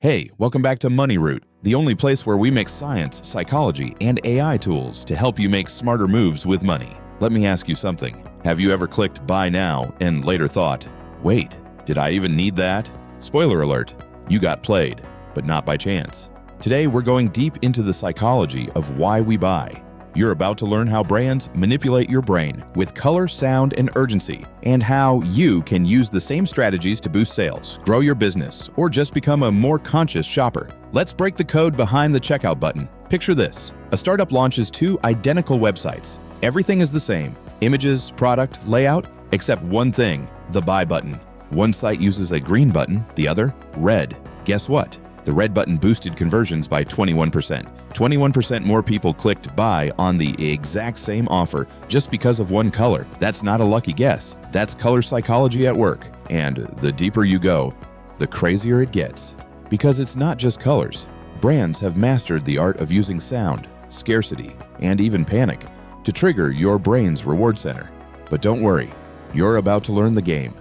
Hey, welcome back to Money Route, the only place where we mix science, psychology, and AI tools to help you make smarter moves with money. Let me ask you something. Have you ever clicked buy now and later thought, wait, did I even need that? Spoiler alert, you got played, but not by chance. Today, we're going deep into the psychology of why we buy. You're about to learn how brands manipulate your brain with color, sound, and urgency, and how you can use the same strategies to boost sales, grow your business, or just become a more conscious shopper. Let's break the code behind the checkout button. Picture this. A startup launches two identical websites. Everything is the same: images, product, layout, except one thing, the buy button. One site uses a green button, the other, red. Guess what? The red button boosted conversions by 21%. 21% more people clicked buy on the exact same offer just because of one color. That's not a lucky guess. That's color psychology at work. And the deeper you go, the crazier it gets. Because it's not just colors. Brands have mastered the art of using sound, scarcity, and even panic to trigger your brain's reward center. But don't worry, you're about to learn the game.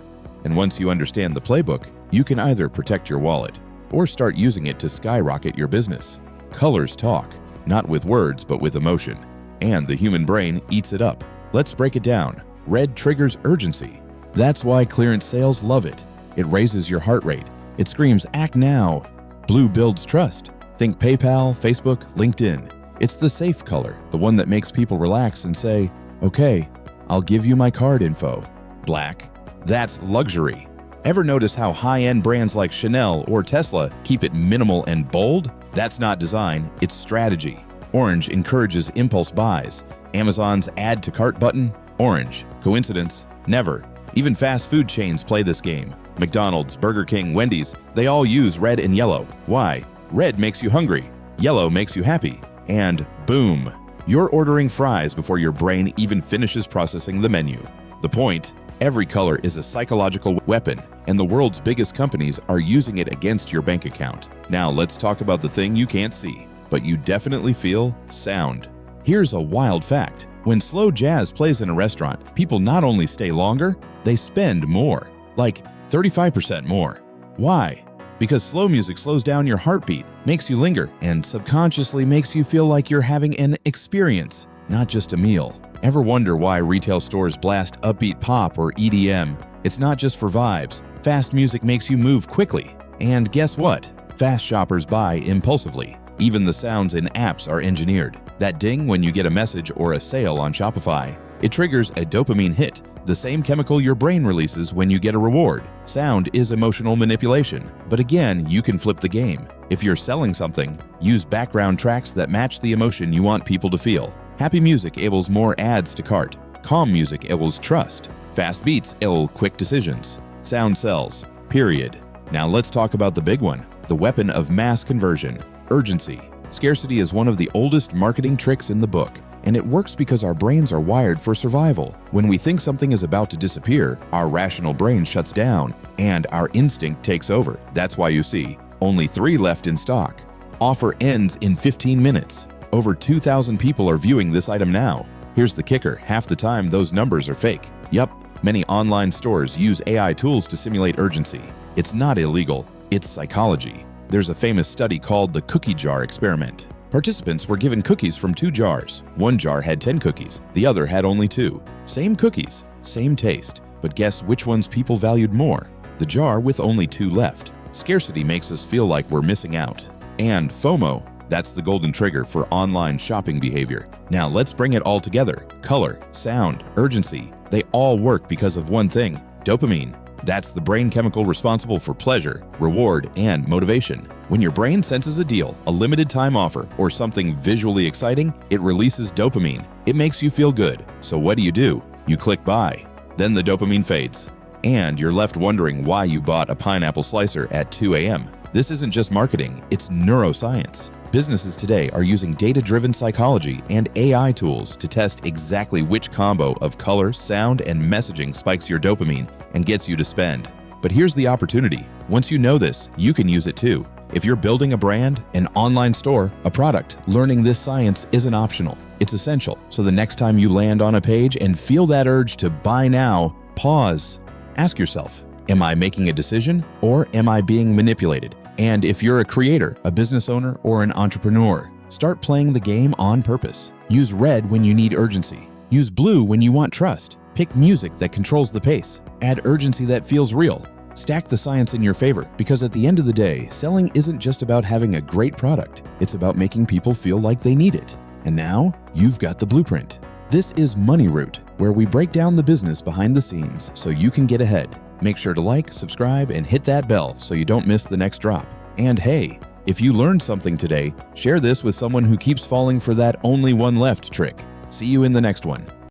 And once you understand the playbook, you can either protect your wallet or start using it to skyrocket your business. Colors talk, not with words, but with emotion. And the human brain eats it up. Let's break it down. Red triggers urgency. That's why clearance sales love it. It raises your heart rate. It screams, act now. Blue builds trust. Think PayPal, Facebook, LinkedIn. It's the safe color, the one that makes people relax and say, okay, I'll give you my card info. Black, that's luxury. Ever notice how high-end brands like Chanel or Tesla keep it minimal and bold? That's not design, it's strategy. Orange encourages impulse buys. Amazon's add to cart button, orange. Coincidence? Never. Even fast food chains play this game. McDonald's, Burger King, Wendy's, they all use red and yellow. Why? Red makes you hungry. Yellow makes you happy. And boom, you're ordering fries before your brain even finishes processing the menu. The point? Every color is a psychological weapon, and the world's biggest companies are using it against your bank account. Now let's talk about the thing you can't see, but you definitely feel: sound. Here's a wild fact. When slow jazz plays in a restaurant, people not only stay longer, they spend more, like 35% more. Why? Because slow music slows down your heartbeat, makes you linger, and subconsciously makes you feel like you're having an experience, not just a meal. Ever wonder why retail stores blast upbeat pop or EDM? It's not just for vibes. Fast music makes you move quickly. And guess what? Fast shoppers buy impulsively. Even the sounds in apps are engineered. That ding when you get a message or a sale on Shopify. It triggers a dopamine hit, the same chemical your brain releases when you get a reward. Sound is emotional manipulation. But again, you can flip the game. If you're selling something, use background tracks that match the emotion you want people to feel. Happy music equals more adds to cart. Calm music equals trust. Fast beats equal quick decisions. Sound sells. Period. Now let's talk about the big one, the weapon of mass conversion: urgency. Scarcity is one of the oldest marketing tricks in the book, and it works because our brains are wired for survival. When we think something is about to disappear, our rational brain shuts down, and our instinct takes over. That's why you see only 3 left in stock. Offer ends in 15 minutes. Over 2,000 people are viewing this item now. Here's the kicker, half the time those numbers are fake. Yup, many online stores use AI tools to simulate urgency. It's not illegal, it's psychology. There's a famous study called the cookie jar experiment. Participants were given cookies from 2 jars. One jar had 10 cookies, the other had only 2. Same cookies, same taste, but guess which ones people valued more? The jar with only 2 left. Scarcity makes us feel like we're missing out. And FOMO, that's the golden trigger for online shopping behavior. Now let's bring it all together. Color, sound, urgency, they all work because of one thing: dopamine. That's the brain chemical responsible for pleasure, reward, and motivation. When your brain senses a deal, a limited time offer, or something visually exciting, it releases dopamine. It makes you feel good. So what do? You click buy. Then the dopamine fades, and you're left wondering why you bought a pineapple slicer at 2 a.m. This isn't just marketing, it's neuroscience. Businesses today are using data-driven psychology and AI tools to test exactly which combo of color, sound, and messaging spikes your dopamine and gets you to spend. But here's the opportunity. Once you know this, you can use it too. If you're building a brand, an online store, a product, learning this science isn't optional. It's essential. So the next time you land on a page and feel that urge to buy now, pause. Ask yourself, am I making a decision or am I being manipulated? And if you're a creator, a business owner, or an entrepreneur, start playing the game on purpose. Use red when you need urgency. Use blue when you want trust. Pick music that controls the pace. Add urgency that feels real. Stack the science in your favor, because at the end of the day, selling isn't just about having a great product. It's about making people feel like they need it. And now, you've got the blueprint. This is Money Route, where we break down the business behind the scenes so you can get ahead. Make sure to like, subscribe, and hit that bell so you don't miss the next drop. And hey, if you learned something today, share this with someone who keeps falling for that only one left trick. See you in the next one.